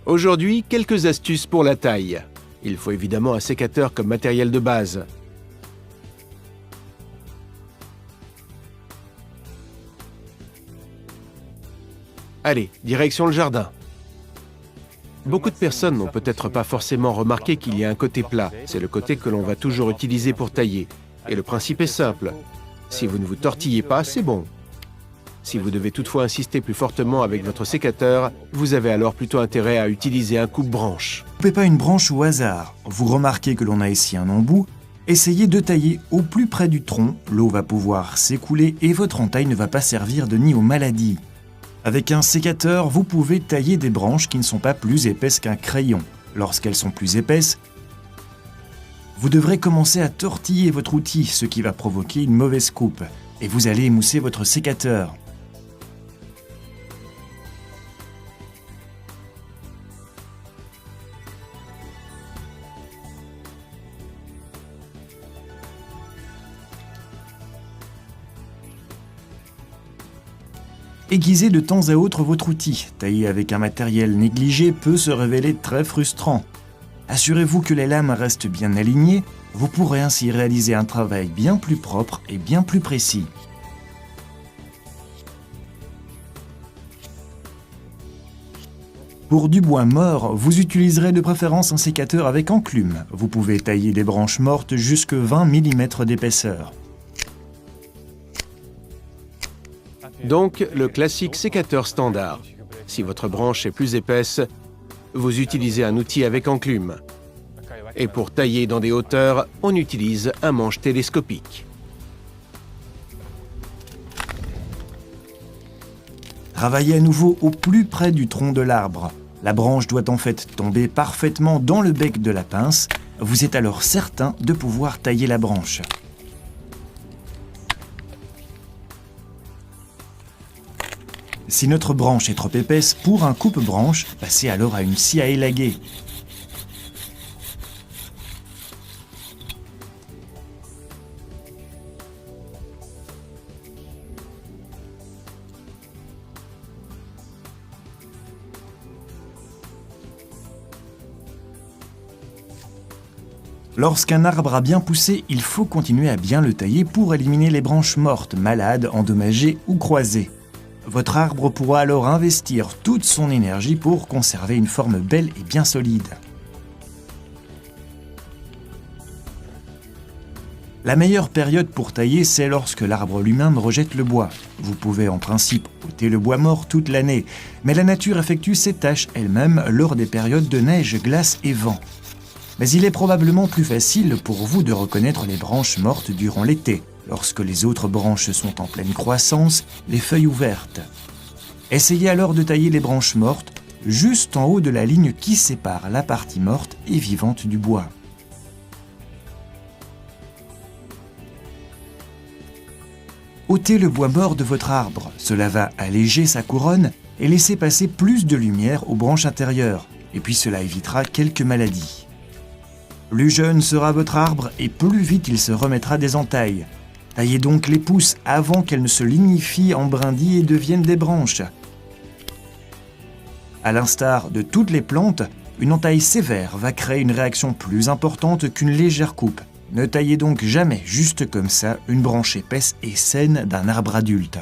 Aujourd'hui, quelques astuces pour la taille. Il faut évidemment un sécateur comme matériel de base. Allez, direction le jardin. Beaucoup de personnes n'ont peut-être pas forcément remarqué qu'il y a un côté plat. C'est le côté que l'on va toujours utiliser pour tailler. Et le principe est simple. Si vous ne vous tortillez pas, c'est bon. Si vous devez toutefois insister plus fortement avec votre sécateur, vous avez alors plutôt intérêt à utiliser un coupe-branche. Ne coupez pas une branche au hasard. Vous remarquez que l'on a ici un embout. Essayez de tailler au plus près du tronc. L'eau va pouvoir s'écouler et votre entaille ne va pas servir de nid aux maladies. Avec un sécateur, vous pouvez tailler des branches qui ne sont pas plus épaisses qu'un crayon. Lorsqu'elles sont plus épaisses, vous devrez commencer à tortiller votre outil, ce qui va provoquer une mauvaise coupe. Et vous allez émousser votre sécateur. Aiguisez de temps à autre votre outil. Tailler avec un matériel négligé peut se révéler très frustrant. Assurez-vous que les lames restent bien alignées, vous pourrez ainsi réaliser un travail bien plus propre et bien plus précis. Pour du bois mort, vous utiliserez de préférence un sécateur avec enclume. Vous pouvez tailler des branches mortes jusqu'à 20 mm d'épaisseur. Donc, le classique sécateur standard. Si votre branche est plus épaisse, vous utilisez un outil avec enclume. Et pour tailler dans des hauteurs, on utilise un manche télescopique. Travaillez à nouveau au plus près du tronc de l'arbre. La branche doit en fait tomber parfaitement dans le bec de la pince. Vous êtes alors certain de pouvoir tailler la branche. Si notre branche est trop épaisse pour un coupe-branche, passez alors à une scie à élaguer. Lorsqu'un arbre a bien poussé, il faut continuer à bien le tailler pour éliminer les branches mortes, malades, endommagées ou croisées. Votre arbre pourra alors investir toute son énergie pour conserver une forme belle et bien solide. La meilleure période pour tailler, c'est lorsque l'arbre lui-même rejette le bois. Vous pouvez en principe ôter le bois mort toute l'année, mais la nature effectue ses tâches elle-même lors des périodes de neige, glace et vent. Mais il est probablement plus facile pour vous de reconnaître les branches mortes durant l'été, lorsque les autres branches sont en pleine croissance, les feuilles ouvertes. Essayez alors de tailler les branches mortes juste en haut de la ligne qui sépare la partie morte et vivante du bois. Ôtez le bois mort de votre arbre, cela va alléger sa couronne et laisser passer plus de lumière aux branches intérieures, et puis cela évitera quelques maladies. Plus jeune sera votre arbre et plus vite il se remettra des entailles. Taillez donc les pousses avant qu'elles ne se lignifient en brindilles et deviennent des branches. À l'instar de toutes les plantes, une entaille sévère va créer une réaction plus importante qu'une légère coupe. Ne taillez donc jamais juste comme ça une branche épaisse et saine d'un arbre adulte.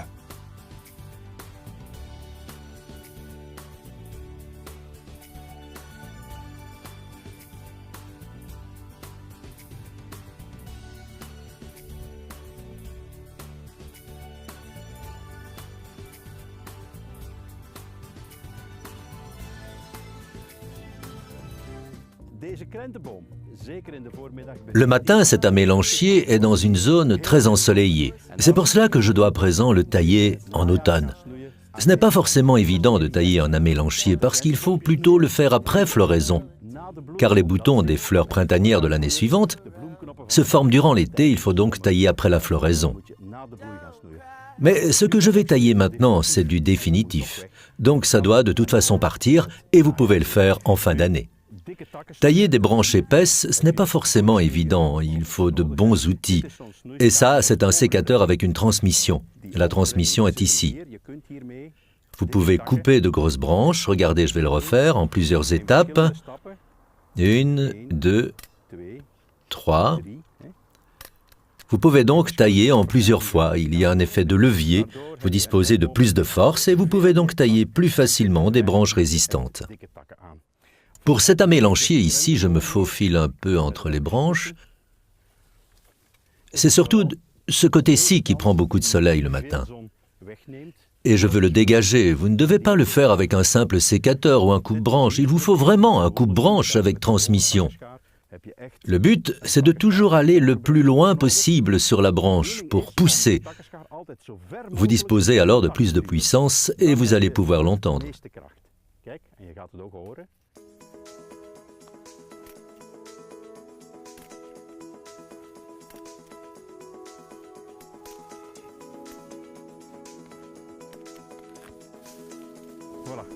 Le matin, cet amélanchier est dans une zone très ensoleillée. C'est pour cela que je dois à présent le tailler en automne. Ce n'est pas forcément évident de tailler un amélanchier parce qu'il faut plutôt le faire après floraison, car les boutons des fleurs printanières de l'année suivante se forment durant l'été, il faut donc tailler après la floraison. Mais ce que je vais tailler maintenant, c'est du définitif. Donc ça doit de toute façon partir et vous pouvez le faire en fin d'année. Tailler des branches épaisses, ce n'est pas forcément évident, il faut de bons outils. Et ça, c'est un sécateur avec une transmission. La transmission est ici. Vous pouvez couper de grosses branches. Regardez, je vais le refaire en plusieurs étapes. 1, 2, 3. Vous pouvez donc tailler en plusieurs fois. Il y a un effet de levier. Vous disposez de plus de force et vous pouvez donc tailler plus facilement des branches résistantes. Pour cet amélanchier ici, je me faufile un peu entre les branches. C'est surtout ce côté-ci qui prend beaucoup de soleil le matin. Et je veux le dégager. Vous ne devez pas le faire avec un simple sécateur ou un coupe-branche. Il vous faut vraiment un coupe-branche avec transmission. Le but, c'est de toujours aller le plus loin possible sur la branche pour pousser. Vous disposez alors de plus de puissance et vous allez pouvoir l'entendre.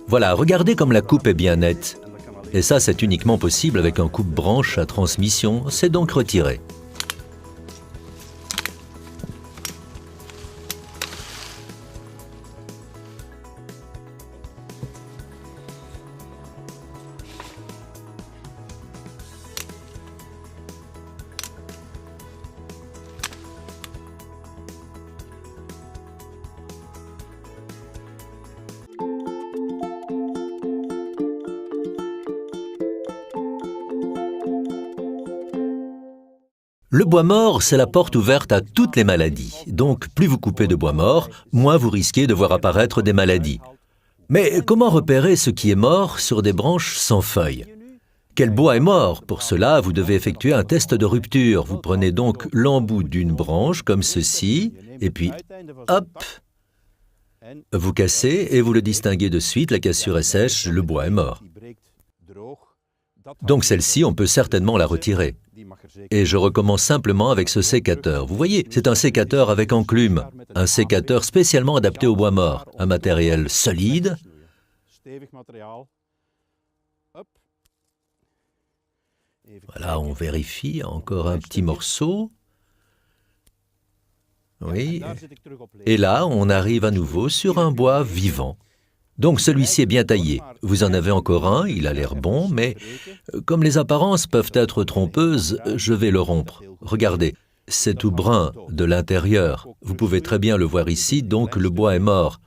Voilà, regardez comme la coupe est bien nette. Et ça, c'est uniquement possible avec un coupe-branche à transmission. C'est donc retiré. Le bois mort, c'est la porte ouverte à toutes les maladies. Donc, plus vous coupez de bois mort, moins vous risquez de voir apparaître des maladies. Mais comment repérer ce qui est mort sur des branches sans feuilles? Quel bois est mort? Pour cela, vous devez effectuer un test de rupture. Vous prenez donc l'embout d'une branche, comme ceci, et puis, hop, vous cassez et vous le distinguez de suite. La cassure est sèche, le bois est mort. Donc celle-ci, on peut certainement la retirer. Et je recommence simplement avec ce sécateur. Vous voyez, c'est un sécateur avec enclume, un sécateur spécialement adapté au bois mort, un matériel solide. Voilà, on vérifie, encore un petit morceau. Oui. Et là, on arrive à nouveau sur un bois vivant. Donc celui-ci est bien taillé. Vous en avez encore un, il a l'air bon, mais comme les apparences peuvent être trompeuses, je vais le rompre. Regardez, c'est tout brun de l'intérieur. Vous pouvez très bien le voir ici, donc le bois est mort.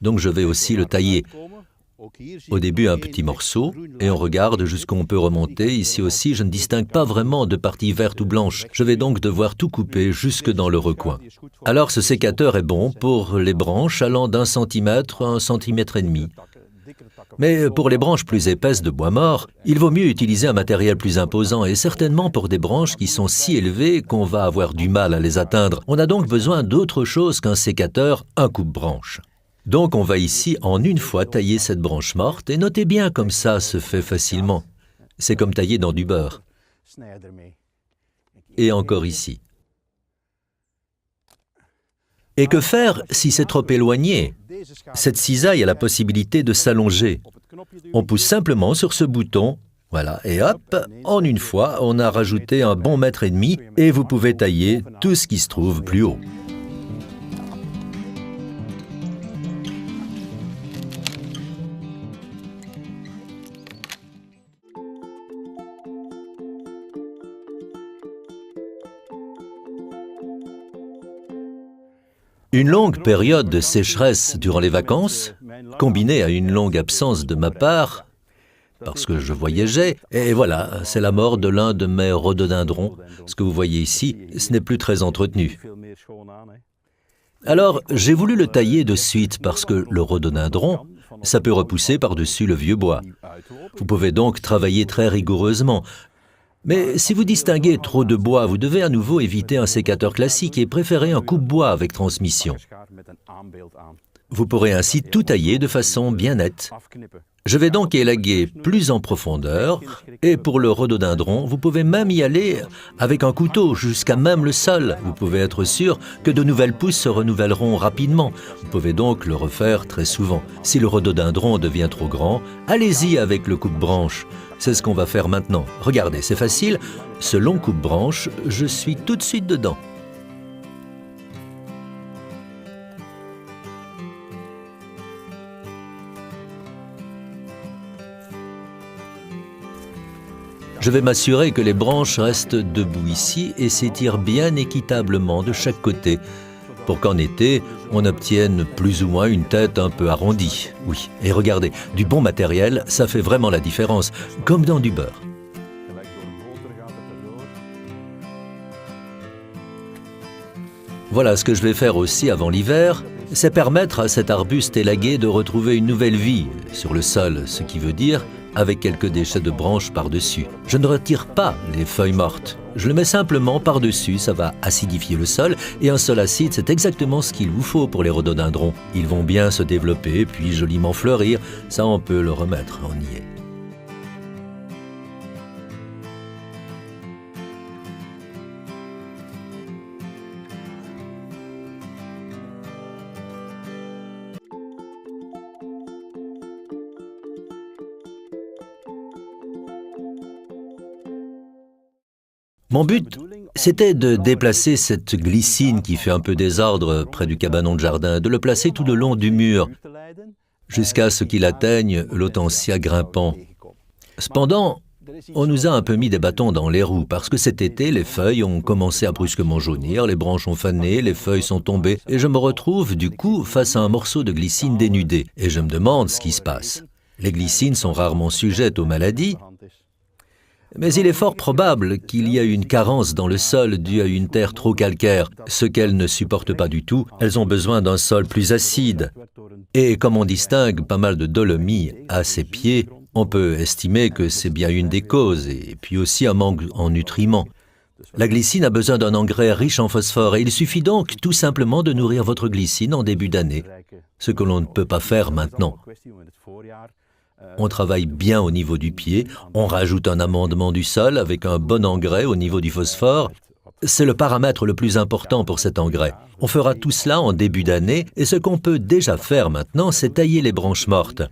Donc je vais aussi le tailler. Au début, un petit morceau, et on regarde jusqu'où on peut remonter. Ici aussi, je ne distingue pas vraiment de partie verte ou blanche. Je vais donc devoir tout couper jusque dans le recoin. Alors, ce sécateur est bon pour les branches allant d'1 centimètre à 1,5 centimètre. Mais pour les branches plus épaisses de bois mort, il vaut mieux utiliser un matériel plus imposant, et certainement pour des branches qui sont si élevées qu'on va avoir du mal à les atteindre. On a donc besoin d'autre chose qu'un sécateur, un coupe-branche. Donc on va ici en une fois tailler cette branche morte, et notez bien comme ça se fait facilement. C'est comme tailler dans du beurre. Et encore ici. Et que faire si c'est trop éloigné? Cette cisaille a la possibilité de s'allonger. On pousse simplement sur ce bouton, voilà, et hop, en une fois, on a rajouté un bon 1,5 mètre et vous pouvez tailler tout ce qui se trouve plus haut. Une longue période de sécheresse durant les vacances, combinée à une longue absence de ma part, parce que je voyageais, et voilà, c'est la mort de l'un de mes rhododendrons. Ce que vous voyez ici, ce n'est plus très entretenu. Alors, j'ai voulu le tailler de suite parce que le rhododendron, ça peut repousser par-dessus le vieux bois. Vous pouvez donc travailler très rigoureusement. Mais si vous distinguez trop de bois, vous devez à nouveau éviter un sécateur classique et préférer un coupe-bois avec transmission. Vous pourrez ainsi tout tailler de façon bien nette. Je vais donc élaguer plus en profondeur, et pour le rhododendron, vous pouvez même y aller avec un couteau jusqu'à même le sol. Vous pouvez être sûr que de nouvelles pousses se renouvelleront rapidement. Vous pouvez donc le refaire très souvent. Si le rhododendron devient trop grand, allez-y avec le coupe-branche. C'est ce qu'on va faire maintenant. Regardez, c'est facile. Ce long coupe-branche, je suis tout de suite dedans. Je vais m'assurer que les branches restent debout ici et s'étirent bien équitablement de chaque côté, pour qu'en été, on obtienne plus ou moins une tête un peu arrondie. Oui, et regardez, du bon matériel, ça fait vraiment la différence, comme dans du beurre. Voilà ce que je vais faire aussi avant l'hiver, c'est permettre à cet arbuste élagué de retrouver une nouvelle vie sur le sol, ce qui veut dire avec quelques déchets de branches par-dessus. Je ne retire pas les feuilles mortes, je le mets simplement par-dessus, ça va acidifier le sol, et un sol acide, c'est exactement ce qu'il vous faut pour les rhododendrons. Ils vont bien se développer, puis joliment fleurir, ça on peut le remettre, on y est. Mon but, c'était de déplacer cette glycine qui fait un peu désordre près du cabanon de jardin, de le placer tout le long du mur, jusqu'à ce qu'il atteigne l'hortensia grimpant. Cependant, on nous a un peu mis des bâtons dans les roues, parce que cet été, les feuilles ont commencé à brusquement jaunir, les branches ont fané, les feuilles sont tombées, et je me retrouve du coup face à un morceau de glycine dénudé, et je me demande ce qui se passe. Les glycines sont rarement sujettes aux maladies, mais il est fort probable qu'il y a une carence dans le sol due à une terre trop calcaire, ce qu'elles ne supportent pas du tout. Elles ont besoin d'un sol plus acide. Et comme on distingue pas mal de dolomie à ses pieds, on peut estimer que c'est bien une des causes, et puis aussi un manque en nutriments. La glycine a besoin d'un engrais riche en phosphore, et il suffit donc tout simplement de nourrir votre glycine en début d'année, ce que l'on ne peut pas faire maintenant. On travaille bien au niveau du pied, on rajoute un amendement du sol avec un bon engrais au niveau du phosphore. C'est le paramètre le plus important pour cet engrais. On fera tout cela en début d'année et ce qu'on peut déjà faire maintenant, c'est tailler les branches mortes.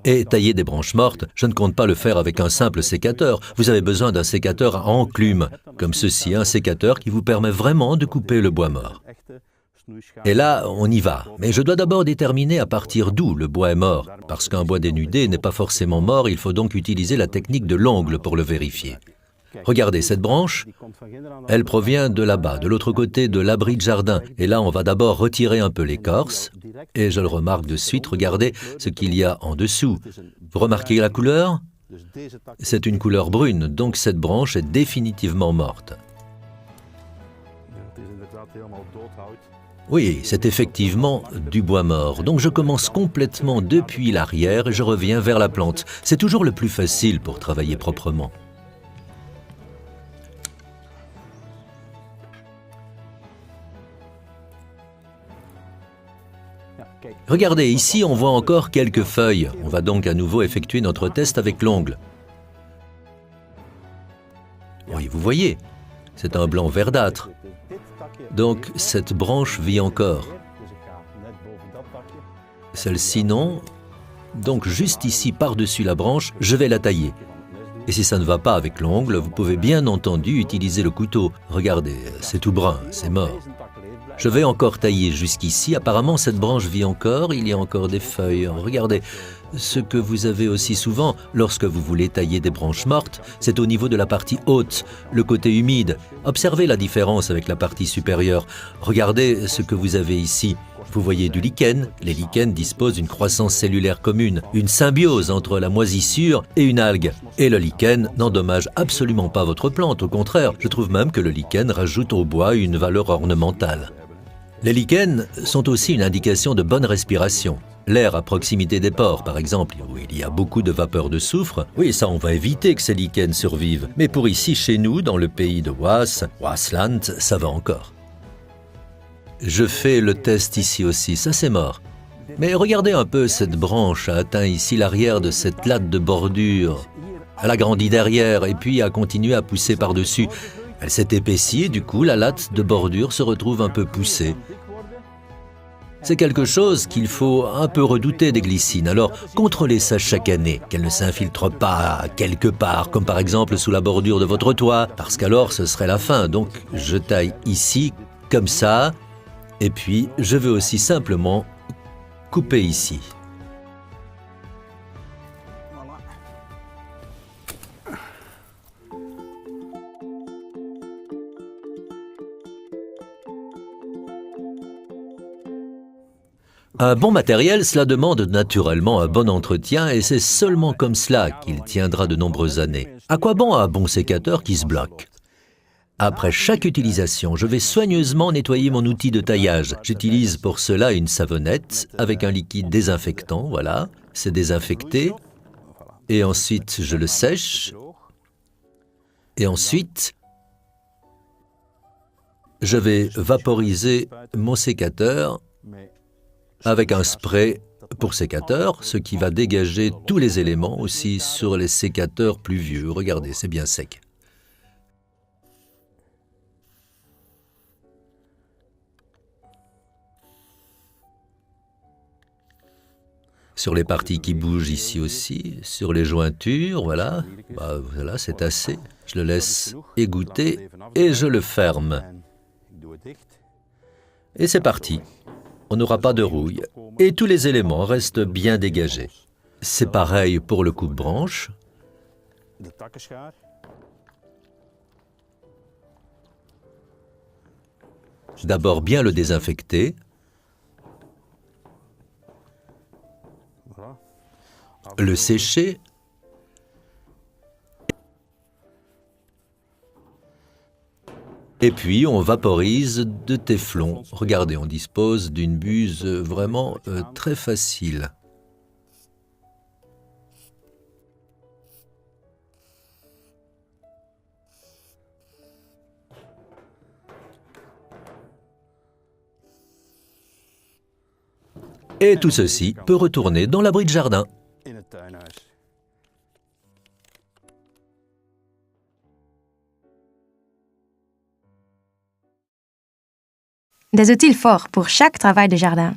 Et tailler des branches mortes, je ne compte pas le faire avec un simple sécateur. Vous avez besoin d'un sécateur à enclume, comme ceci, un sécateur qui vous permet vraiment de couper le bois mort. Et là, on y va. Mais je dois d'abord déterminer à partir d'où le bois est mort. Parce qu'un bois dénudé n'est pas forcément mort, il faut donc utiliser la technique de l'ongle pour le vérifier. Regardez, cette branche, elle provient de là-bas, de l'autre côté de l'abri de jardin. Et là, on va d'abord retirer un peu l'écorce. Et je le remarque de suite, regardez ce qu'il y a en dessous. Vous remarquez la couleur? C'est une couleur brune, donc cette branche est définitivement morte. Oui, c'est effectivement du bois mort. Donc je commence complètement depuis l'arrière et je reviens vers la plante. C'est toujours le plus facile pour travailler proprement. Regardez, ici on voit encore quelques feuilles. On va donc à nouveau effectuer notre test avec l'ongle. Oui, vous voyez, c'est un blanc verdâtre. Donc, cette branche vit encore. Celle-ci, non. Donc, juste ici, par-dessus la branche, je vais la tailler. Et si ça ne va pas avec l'ongle, vous pouvez bien entendu utiliser le couteau. Regardez, c'est tout brun, c'est mort. Je vais encore tailler jusqu'ici. Apparemment, cette branche vit encore, il y a encore des feuilles. Regardez, ce que vous avez aussi souvent lorsque vous voulez tailler des branches mortes, c'est au niveau de la partie haute, le côté humide. Observez la différence avec la partie supérieure. Regardez ce que vous avez ici. Vous voyez du lichen. Les lichens disposent d'une croissance cellulaire commune, une symbiose entre la moisissure et une algue. Et le lichen n'endommage absolument pas votre plante. Au contraire, je trouve même que le lichen rajoute au bois une valeur ornementale. Les lichens sont aussi une indication de bonne respiration. L'air à proximité des pores, par exemple, où il y a beaucoup de vapeur de soufre, oui, ça on va éviter que ces lichens survivent. Mais pour ici, chez nous, dans le pays de Waasland, ça va encore. Je fais le test ici aussi, ça c'est mort. Mais regardez un peu, cette branche a atteint ici l'arrière de cette latte de bordure. Elle a grandi derrière et puis a continué à pousser par-dessus. Elle s'est épaissie et du coup, la latte de bordure se retrouve un peu poussée. C'est quelque chose qu'il faut un peu redouter des glycines. Alors, contrôlez ça chaque année, qu'elles ne s'infiltrent pas quelque part, comme par exemple sous la bordure de votre toit, parce qu'alors ce serait la fin. Donc, je taille ici, comme ça, et puis je vais aussi simplement couper ici. Un bon matériel, cela demande naturellement un bon entretien et c'est seulement comme cela qu'il tiendra de nombreuses années. À quoi bon un bon sécateur qui se bloque? Après chaque utilisation, je vais soigneusement nettoyer mon outil de taillage. J'utilise pour cela une savonnette avec un liquide désinfectant, voilà, c'est désinfecté. Et ensuite, je le sèche. Et ensuite, je vais vaporiser mon sécateur avec un spray pour sécateur, ce qui va dégager tous les éléments aussi sur les sécateurs plus vieux. Regardez, c'est bien sec. Sur les parties qui bougent ici aussi, sur les jointures, voilà. Voilà, c'est assez. Je le laisse égoutter et je le ferme. Et c'est parti. On n'aura pas de rouille. Et tous les éléments restent bien dégagés. C'est pareil pour le coupe-branche. D'abord bien le désinfecter. Le sécher. Et puis on vaporise de téflon. Regardez, on dispose d'une buse vraiment très facile. Et tout ceci peut retourner dans l'abri de jardin. Des outils forts pour chaque travail de jardin.